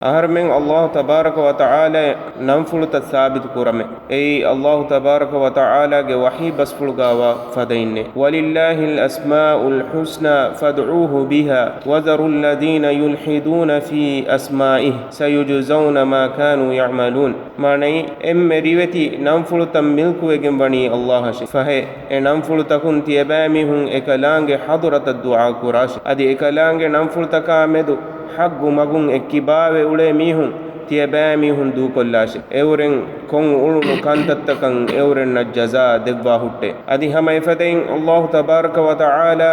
أهرمن الله تبارك وتعالى ننفل تثابت كرمه أي الله تبارك وتعالى وحي بسفلغاوا فدين ولله الأسماء الحسنى فادعوه بها وذروا الذين يلحدون في أسمائه سيجزون ما كانوا يعملون معني ريوتي ننفل تملك وجنبني الله فهي ننفل تكون تيبامهم إكلانج حضرة الدعاء كراش أدي إكلانج ننفل تكامدو حق مغون اكباوه اولے میہن تیبا میہن دو کلاش ایورن کون اولو کانتتکن ایورن جزا دبا ہٹے ادی ہم ایفتین اللہ تبارک و تعالی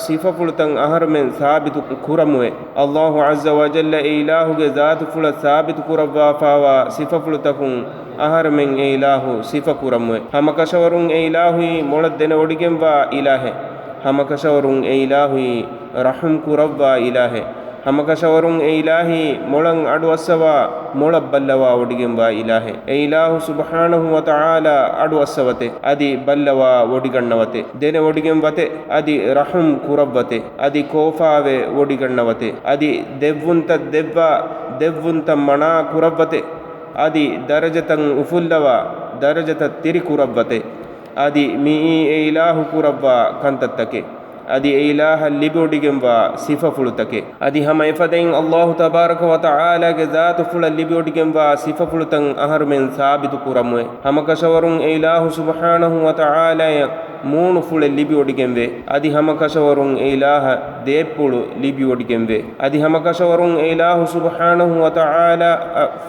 صفہ فلتن اہر من ثابت کرموے اللہ عز و جل الہ کے ذات فل ثابت کروا فاوا صفہ فلتکن اہر من الہ صفہ کرموے ہم کشورن الہی مولد دن اوڈگم وا الہ ہم کشورن الہی رحم کروا الہ همكشورون إلهي مولن أدوسوا مولب بلوا وديجنبا إلهي إله سبحانه وتعالى أدوسوته أدي بلوا وديجنوته دين وديجنبته أدي رحم كربته أدي كوفاوه وديجنوته أدي دبونت منا كربته أدي درجة أفلوا درجة تري كربته أدي مي إله كربا كنتتكي أدي إله الليبوديجنبا صفة فلتكي أدي هم إفدين الله تبارك وتعالى ذات فل الليبوديجنبا صفة فلتن أهر من ثابت كرمه هم كشورون إله سبحانه وتعالى مون فل الليبوديجنبه أدي هم كشورون إله ديبول الليبوديجنبه أدي هم كشورون إله سبحانه وتعالى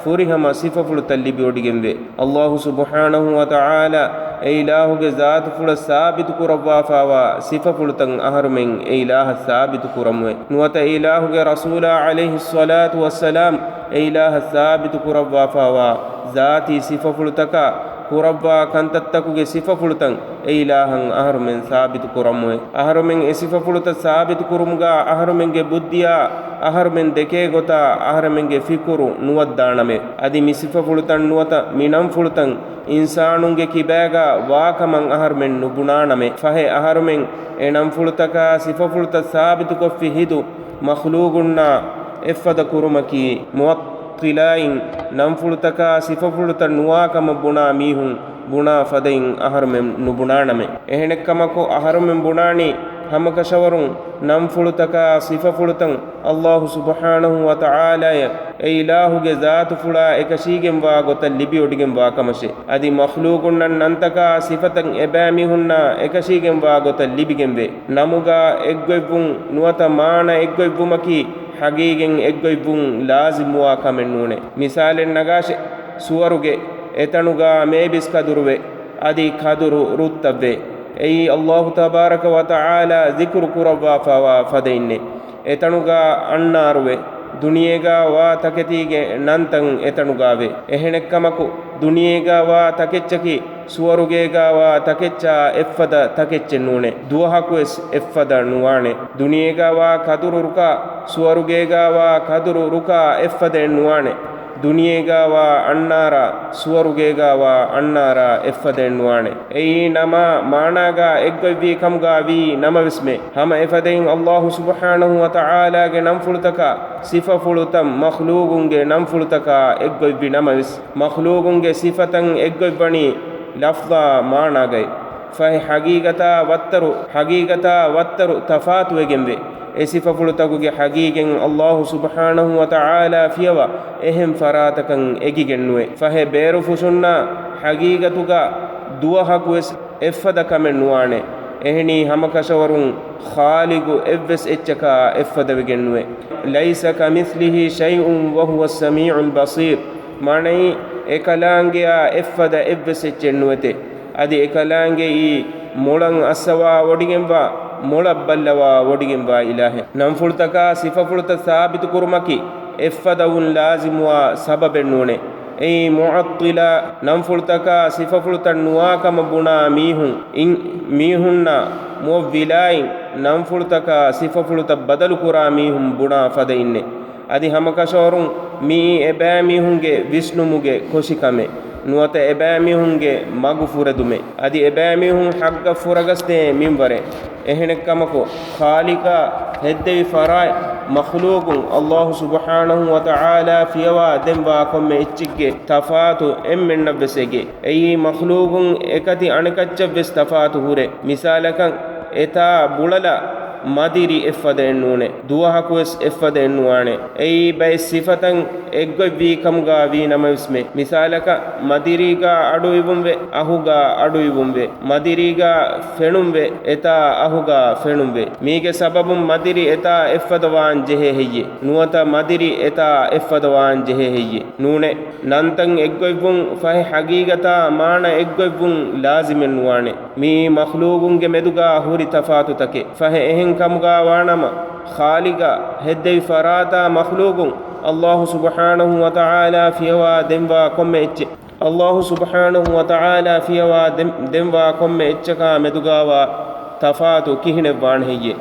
فرهم صفة فلت الليبوديجنبه الله سبحانه وتعالى إله ذات فل ثابت كربا فاوا صفة فلتن أهر من إله ثابت كرمه نوت إله رسول عليه الصلاة والسلام إله ثابت كربا فاوا ذاتي صفة فلتكا كربا كنتتكو صفة فلتن إله أهر من ثابت كرمه أهر من صفة فلت ثابت كرمغا أهر من بديا أهر من دكي غتا أهر من فكر نوت دانمه أدي صفة فلتن نوت مينم فلتن إنسانونගේ කිබෑගා වාකමන් අහර්මෙන් නුබුණානමේ ෆහේ අහර්මෙන් එනම් ෆුලතක සිෆෆුලත සාබිතු කොෆි හිදු මඛලූගුන්නා එෆද කුරුමකි මුවක්කිලායින් නම් ෆුලතක සිෆෆුලත නුවාකම බුණා මීහුන් බුණා ෆදයින් අහර්මෙන් නුබුණානමේ එහෙනෙක්කමකෝ අහර්මෙන් බුණානි همكشورون نمفلتك صفة فلتن الله سبحانه وتعالى إله ذات فلا إكشيجم واغت اللبي وديجم واكمشي أدي مخلوقنا ننتك صفة إبامهن إكشيجم واغت اللبيجم بي نموغا إجوبون نوتا مانا إجوبومكي حقيقين إجوبون لازم واكمنونه مثال النغاش سوروغي إتنوغا ميبس كدروي أدي كدرو رتبه أي الله تبارك وتعالى ذكر كربا فوا فدينه إتنوغا الناروي دنياغا وا تكتيگه نانتن إتنوغاوي إهنكمكو دنياغا وا تكچكي سوروگيغا وا تكچا إفدا تكچنونه دوهاكو إفدا نوانه دنياغا وا كدرو ركا سوروگيغا وا كدرو ركا إفدا نوانه دنياغا وا أنارا سوروگيغا وا أنارا إفدين نوانه أي نما ماناغا إغوي كمغا وي نما وسمه هم إفدين الله سبحانه وتعالى ge نمفلتكا صفة فلتم مخلوقونge نمفلتكا إغوي نما وس مخلوقونge صفتن إغوي بني لفظا ماناغي فهي حقيقتا وتر تفات وگمبه إسفة فلتكوغي حقيقين الله سبحانه وتعالى فيوا إهم فراتكن إجيجنوه فهي بيرو فسنة حقيقتوغا دوهاكوس إفدك من نوانه إهني همكشورون خالق إفس إتشكا إفد بجنوه ليس كمثله شيء وهو السميع البصير معني إكلانجيا إفد إفس إتشنوته أدي إكلانجي مولان أسوا وديجنبا ಮೊಳಬ್ಬಲ್ಲವ ಒಡಿಗೆಂಬ ಇಲಾಹೆ ನಂಫುಳ್ತಕ ಸಿಫಫುಳ್ತ ಸಾಬಿತು ಕುರುಮಕಿ ಎಫ್ಫದವುನ್ ಲಾಜಿಮುವ ಸಬಬೆನ್ನೂನೆ ei mu'attila nanfultaka sifafultan nuwakama buna mihunna muwwilain nanfultaka sifafulta badalu kura mihun buna fadainne adi hamakashorun mi eba mihunge visnumuge koshikame nuwata eba mihunge magu furadume adi eba mihun hagga furagaste minware ehenekkamako khaliqa heddevi farai makhluqun Allah subhanahu wa ta'ala fiyawa demba komme ichigge tafatu emmenna besege ei makhluqun ekati anikaccha bes tafatu hure misalakan eta bulala madiri effada ennune duwahaku es effada ennuane ei bay sifatan eggo vi kamga vi namasme misalaka madiriga adu ibumbe ahuga adu ibumbe madiriga fenumbe eta ahuga fenumbe mige sababum madiri eta effada wan jehe heye nuata madiri eta effada wan jehe heye nune nantan eggo ibum fahi hagigata maana eggo ibum lazimen nuane mi makhluqunge meduga huri tafatu take fahe ehen kamga wanama khaliga hedde farata makhluqun Allah subhanahu wa ta'ala fiyawa demba komme ecce Allah subhanahu wa ta'ala fiyawa demba komme eccaka medugawa tafatu kihine wan heye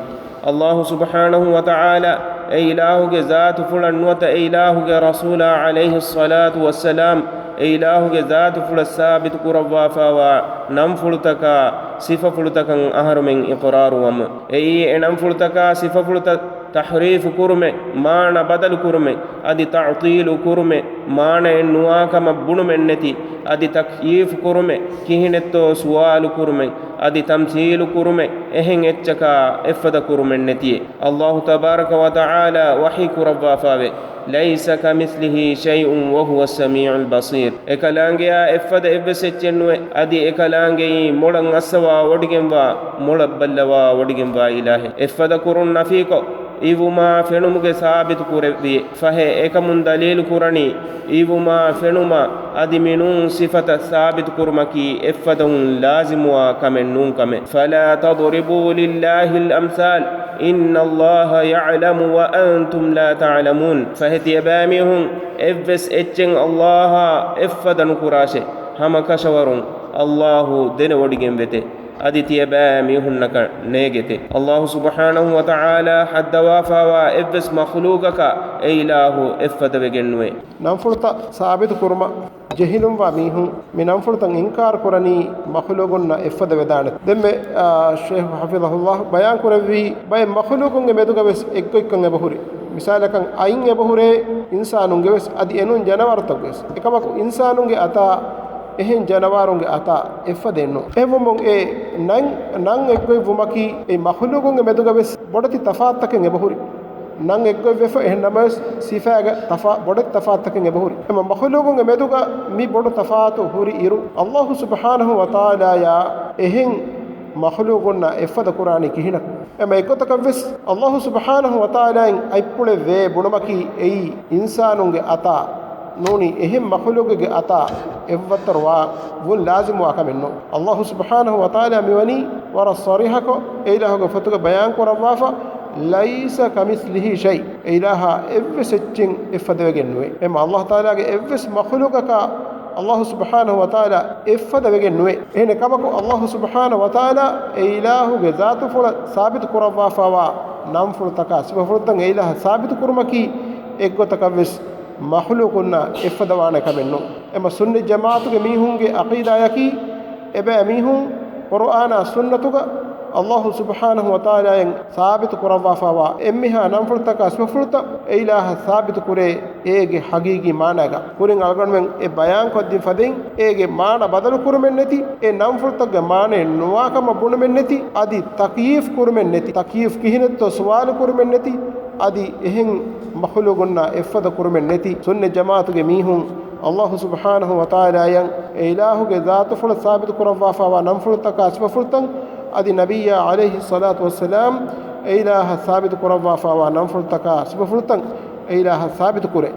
Allah subhanahu wa ta'ala ay ilahuge zaatu fulan nuata ay ilahuge rasula alayhi salatu wassalam ilahu ge zaatu fula sabit kurabwa fawa nam fulutaka sifa fulutakan aharumen iqraru wam enam fulutaka sifa fuluta tahrif kurme maana badal kurme adi ta'til kurme maana ennuwa kama bunumen neti adi takyif kurme kihinetto suwal kurme adi tamthil kurme ehen echaka effada kurmen neti Allah tabaraka wa ta'ala wahi kurabwa fawe ليس كمثله شيء وهو السميع البصير ekalaangya effada ebbesechenwe adi ekalaange molan aswa wodigenwa molabbalawa wodigenwa ilahe effada kurun nafiko ivuma fenumuge sabit kurevi fahe ekamun dalil kurani ivuma fenuma adi minun sifata sabit kurmaki effadun lazimwa kamennun kame fala tadribu lillahi al-amsal inna allaha ya'lamu wa antum la ta'lamun faheti abamihum evves echen allaha effadan kurashe hama kashawarun allahu dene wodigen vete aditiya bami hunnaka negete Allah subhanahu wa ta'ala hadda wafawa evves makhluqaka ilahu effada vegenwe namfulta sabit kurma jehilum wa mihun minam fultan inkar kurani makhluqunna effada vedana demme sheikh hafizahullah bayan kuravi bay makhluqun meduga wes ekkokkon ebahuri misalakan ayin ebahure insanunge wes adi enun janawartak wes ekamaku insanunge ata ehen janawarunge ata effadenno evumon e nan ekkoy vumaki e makhluqunge meduga wes bodati tafattaken ebahuri nan ekkoy vefa ehen namas sifaga bodati tafattaken ebahuri ema makhluqunge meduga mi bodu tafatu huri iru Allah subhanahu wa ta'ala ya ehen makhluqunna effada qur'ani kihina ema ekotakavs Allah subhanahu wa ta'ala aipule ve bunamaki ei insanunge ata noni ehim makhluqge ata evvatarwa won lazim wa kamenno Allah subhanahu wa ta'ala miwani wara sarihako ilaha fatuga bayan qurawafa laysa kamithlihi shay ilaha evsechin effadagenwe ema Allah ta'ala ge evs makhluqaka Allah subhanahu wa ta'ala effada vegenwe ene kamaku Allah subhanahu wa ta'ala ilahu ge zaatu fula sabit qurawafa wa nam fultaka sifa fultan ilaha sabit kurmaki eggotakavs makhluqunna effadawana kamenno ema sunni jamaatuge mihunge aqida yaki ebe mihun qur'ana sunnatuga Allah subhanahu wa ta'ala en sabit kurawa fawa emmiha namfulta ka asmafulta ilaha sabit kure ege hagigi managa kurin algonmen e bayan koddin fadin ege mana badalu kurumen neti e namfulta ge mane nuwakama bunumen neti adi takyif kurumen neti takyif kihinetto suwal kurumen neti adi ehen makhluqunna effada kurumen neti sunne jamaatuge mihun Allah subhanahu wa ta'ala yan ilahu ge zaatu ful sabit kurawa fawa namfulta ka asmafultan adi nabiyya alayhi salatu wassalam ilaha sabit kurawa fawa namfulta ka asmafultan ilaha sabit kure